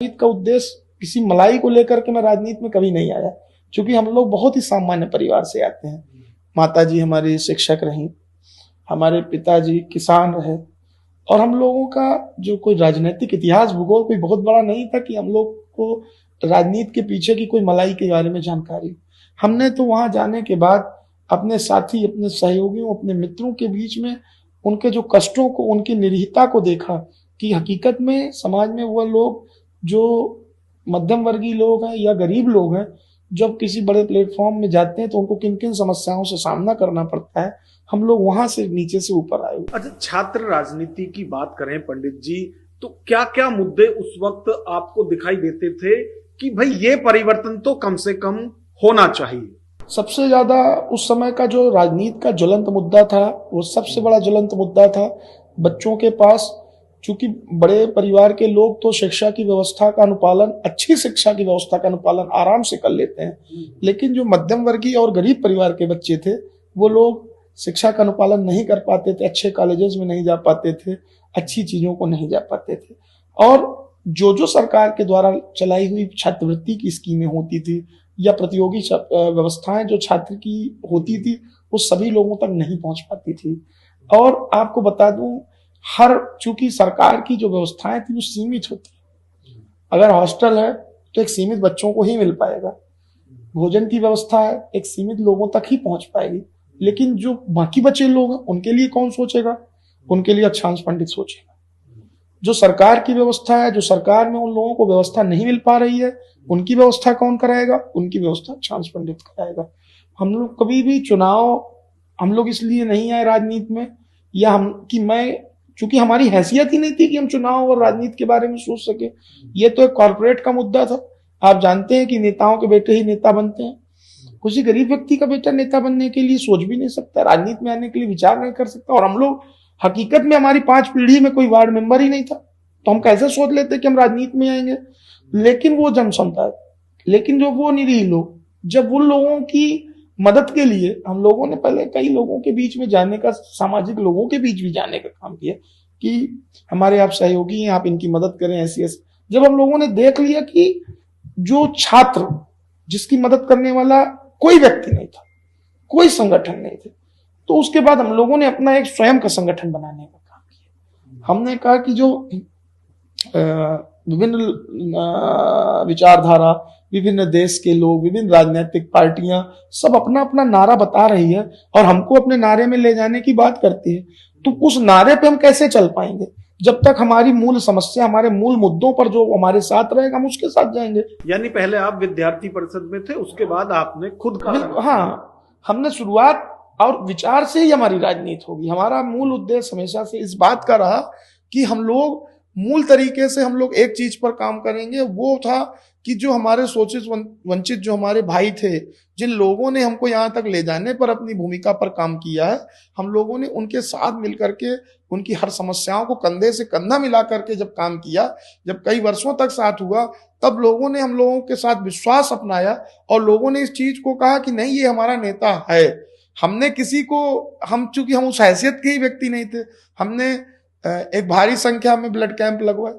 राजनीति का उद्देश्य किसी मलाई को लेकर के मैं राजनीति में कभी नहीं आया, क्योंकि हम लोग बहुत ही सामान्य परिवार से आते हैं। माताजी हमारी शिक्षक रहीं, हमारे पिताजी किसान रहे, और हम लोगों का जो कोई राजनीतिक इतिहास भूगोल कोई बहुत बड़ा नहीं था कि हम लोग को राजनीति के पीछे की कोई मलाई के बारे में जानकारी। हमने तो वहां जाने के बाद अपने साथी, अपने सहयोगियों, अपने मित्रों के बीच में उनके जो कष्टों को, उनकी निरीहता को देखा कि हकीकत में समाज में वह लोग जो मध्यम वर्गीय लोग हैं या गरीब लोग हैं, जब किसी बड़े प्लेटफॉर्म में जाते हैं तो उनको किन किन समस्याओं से सामना करना पड़ता है। हम लोग वहां से नीचे से ऊपर आए। अच्छा, छात्र राजनीति की बात करें पंडित जी, तो क्या क्या मुद्दे उस वक्त आपको दिखाई देते थे कि भाई ये परिवर्तन तो कम से कम होना चाहिए? सबसे ज्यादा उस समय का जो राजनीति का ज्वलंत मुद्दा था, वो सबसे बड़ा ज्वलंत मुद्दा था बच्चों के पास। चूंकि बड़े परिवार के लोग तो शिक्षा की व्यवस्था का अनुपालन, अच्छी शिक्षा की व्यवस्था का अनुपालन आराम से कर लेते हैं, लेकिन जो मध्यम वर्गीय और गरीब परिवार के बच्चे थे वो लोग शिक्षा का अनुपालन नहीं कर पाते थे, अच्छे कॉलेजेस में नहीं जा पाते थे, अच्छी चीजों को नहीं जा पाते थे। और जो सरकार के द्वारा चलाई हुई छात्रवृत्ति की स्कीमें होती थी या प्रतियोगी व्यवस्थाएं जो छात्र की होती थी, वो सभी लोगों तक नहीं पहुंच पाती थी। और आपको बता दूं, चूंकि सरकार की जो व्यवस्थाएं थी वो सीमित होती, अगर हॉस्टल है तो एक सीमित बच्चों को ही मिल पाएगा, भोजन की व्यवस्था है एक सीमित लोगों तक ही पहुंच पाएगी, लेकिन जो बाकी बचे लोग हैं उनके लिए कौन सोचेगा? उनके लिए अक्षांश पंडित सोचेगा। जो सरकार की व्यवस्था है, जो सरकार में उन लोगों को व्यवस्था नहीं मिल पा रही है, उनकी व्यवस्था कौन कराएगा? उनकी व्यवस्था अक्षांश पंडित कराएगा। हम लोग कभी भी हम लोग इसलिए नहीं आए राजनीति में, या चूंकि हमारी हैसियत ही नहीं थी कि हम चुनाव और राजनीति के बारे में सोच सके। ये तो एक कॉर्पोरेट का मुद्दा था। आप जानते हैं कि नेताओं के बेटे ही नेता बनते हैं। किसी गरीब व्यक्ति का बेटा नेता बनने के लिए सोच भी नहीं सकता, राजनीति में आने के लिए विचार नहीं कर सकता। और हम लोग हकीकत में, हमारी 5 पीढ़ी में कोई वार्ड मेंबर ही नहीं था, तो हम कैसे सोच लेते कि हम राजनीति में आएंगे? लेकिन वो जनसमुदाय, लेकिन जो वो निरीह लोग, जब उन लोगों की मदद के लिए हम लोगों ने पहले कई लोगों के बीच में जाने का, सामाजिक लोगों के बीच भी जाने का काम किया कि हमारे आप सहयोगी हैं, आप इनकी मदद करें, ऐसी। जब हम लोगों ने देख लिया कि जो छात्र, जिसकी मदद करने वाला कोई व्यक्ति नहीं था, कोई संगठन नहीं थे, तो उसके बाद हम लोगों ने अपना एक स्वयं का संगठन बनाने का काम किया। हमने कहा कि जो विभिन्न विचारधारा, विभिन्न देश के लोग, विभिन्न राजनीतिक पार्टियां सब अपना अपना नारा बता रही है और हमको अपने नारे में ले जाने की बात करती है, तो उस नारे पे हम कैसे चल पाएंगे? जब तक हमारी मूल समस्या, हमारे मूल मुद्दों पर जो हमारे साथ रहेगा, हम उसके साथ जाएंगे। यानी पहले आप विद्यार्थी परिषद में थे, उसके बाद आपने खुद का, हाँ, हमने शुरुआत और विचार से ही हमारी राजनीति होगी। हमारा मूल उद्देश्य हमेशा से इस बात का रहा कि हम लोग मूल तरीके से हम लोग एक चीज पर काम करेंगे, वो था कि जो हमारे शोषित वंचित जो हमारे भाई थे, जिन लोगों ने हमको यहाँ तक ले जाने पर अपनी भूमिका पर काम किया है, हम लोगों ने उनके साथ मिलकर के उनकी हर समस्याओं को कंधे से कंधा मिला करके जब काम किया, जब कई वर्षों तक साथ हुआ, तब लोगों ने हम लोगों के साथ विश्वास अपनाया और लोगों ने इस चीज को कहा कि नहीं, ये हमारा नेता है। हमने किसी को, चूंकि हम उस हैसियत के ही व्यक्ति नहीं थे, हमने एक भारी संख्या में ब्लड कैंप लगवाए,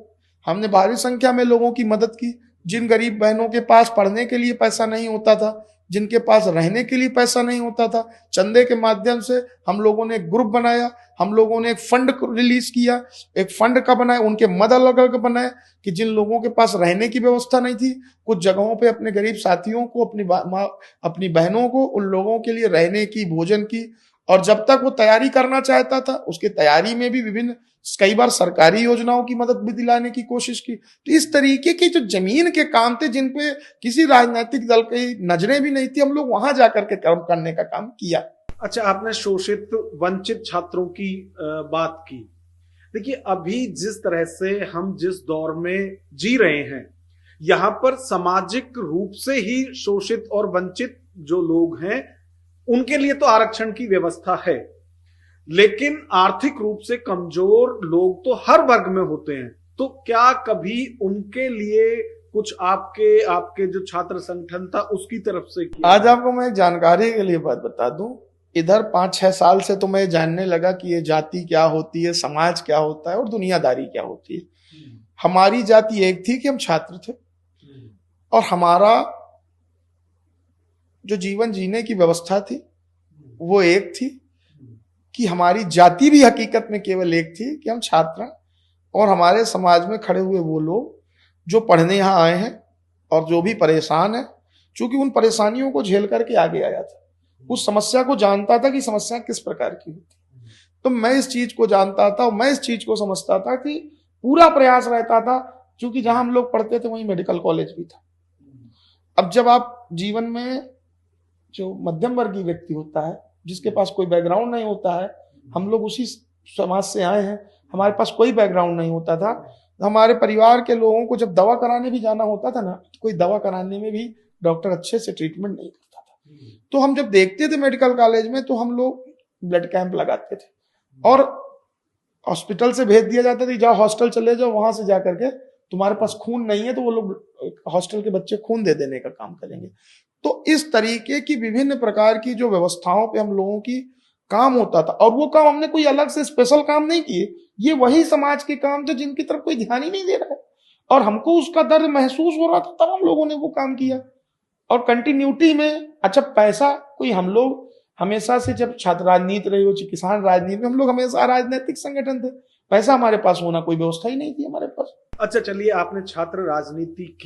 हमने भारी संख्या में लोगों की मदद की। जिन गरीब बहनों के पास पढ़ने के लिए पैसा नहीं होता था, जिनके पास रहने के लिए पैसा नहीं होता था, चंदे के माध्यम से हम लोगों ने एक ग्रुप बनाया, हम लोगों ने एक फंड रिलीज किया, एक फंड का बनाया, उनके मद अलग अलग बनाए कि जिन लोगों के पास रहने की व्यवस्था नहीं थी, कुछ जगहों पे अपने गरीब साथियों को, अपनी बहनों को, उन लोगों के लिए रहने की, भोजन की, और जब तक वो तैयारी करना चाहता था, उसकी तैयारी में भी विभिन्न, कई बार सरकारी योजनाओं की मदद भी दिलाने की कोशिश की। तो इस तरीके के जो जमीन के काम थे, जिन पे किसी राजनीतिक दल की नजरें भी नहीं थी, हम लोग वहां जाकर के काम करने का काम किया। अच्छा, आपने शोषित वंचित छात्रों की बात की। देखिए, अभी जिस तरह से हम जिस दौर में जी रहे हैं, यहाँ पर सामाजिक रूप से ही शोषित और वंचित जो लोग हैं, उनके लिए तो आरक्षण की व्यवस्था है, लेकिन आर्थिक रूप से कमजोर लोग तो हर वर्ग में होते हैं। तो क्या कभी उनके लिए कुछ आपके जो छात्र संगठन था उसकी तरफ से किया? आज आपको मैं जानकारी के लिए बात बता दूं, इधर 5-6 साल से तो मैं जानने लगा कि ये जाति क्या होती है, समाज क्या होता है और दुनियादारी क्या होती है। हमारी जाति एक थी कि हम छात्र थे, और हमारा जो जीवन जीने की व्यवस्था थी वो एक थी कि हमारी जाति भी हकीकत में केवल एक थी कि हम छात्र हैं, और हमारे समाज में खड़े हुए वो लोग जो पढ़ने यहाँ आए हैं और जो भी परेशान है, चूंकि उन परेशानियों को झेल करके आगे आया था, उस समस्या को जानता था कि समस्या किस प्रकार की होती, तो मैं इस चीज को जानता था और मैं इस चीज को समझता था कि पूरा प्रयास रहता था, क्योंकि जहां हम लोग पढ़ते थे वहीं मेडिकल कॉलेज भी था। अब जब आप जीवन में जो मध्यम वर्गीय व्यक्ति होता है, जिसके पास कोई बैकग्राउंड नहीं होता है, हम लोग उसी समाज से आए हैं, हमारे पास कोई बैकग्राउंड नहीं होता था, हमारे परिवार के लोगों को जब दवा कराने भी जाना होता था ना, तो कोई दवा कराने में भी डॉक्टर अच्छे से ट्रीटमेंट नहीं करता था। तो हम जब देखते थे मेडिकल कॉलेज में, तो हम लोग ब्लड कैंप लगाते थे और हॉस्पिटल से भेज दिया जाता था, जाओ हॉस्टल चले जाओ, वहां से जाकर के तुम्हारे पास खून नहीं है तो वो लोग हॉस्टल के बच्चे खून दे देने का काम करेंगे। तो इस तरीके की विभिन्न प्रकार की जो व्यवस्थाओं पे हम लोगों की काम होता था, और वो काम हमने कोई अलग से स्पेशल काम नहीं किए, ये वही समाज के काम थे जिनकी तरफ कोई ध्यान ही नहीं दे रहा है, और हमको उसका दर्द महसूस हो रहा था, तब हम लोगों ने वो काम किया। और कंटिन्यूटी में, अच्छा पैसा कोई, हम लोग हमेशा से जब छात्र राजनीति रही हो, किसान राजनीति में, हम लोग हमेशा राजनीतिक संगठन थे, पैसा हमारे पास होना कोई व्यवस्था ही नहीं थी हमारे पास। अच्छा चलिए, आपने छात्र राजनीति की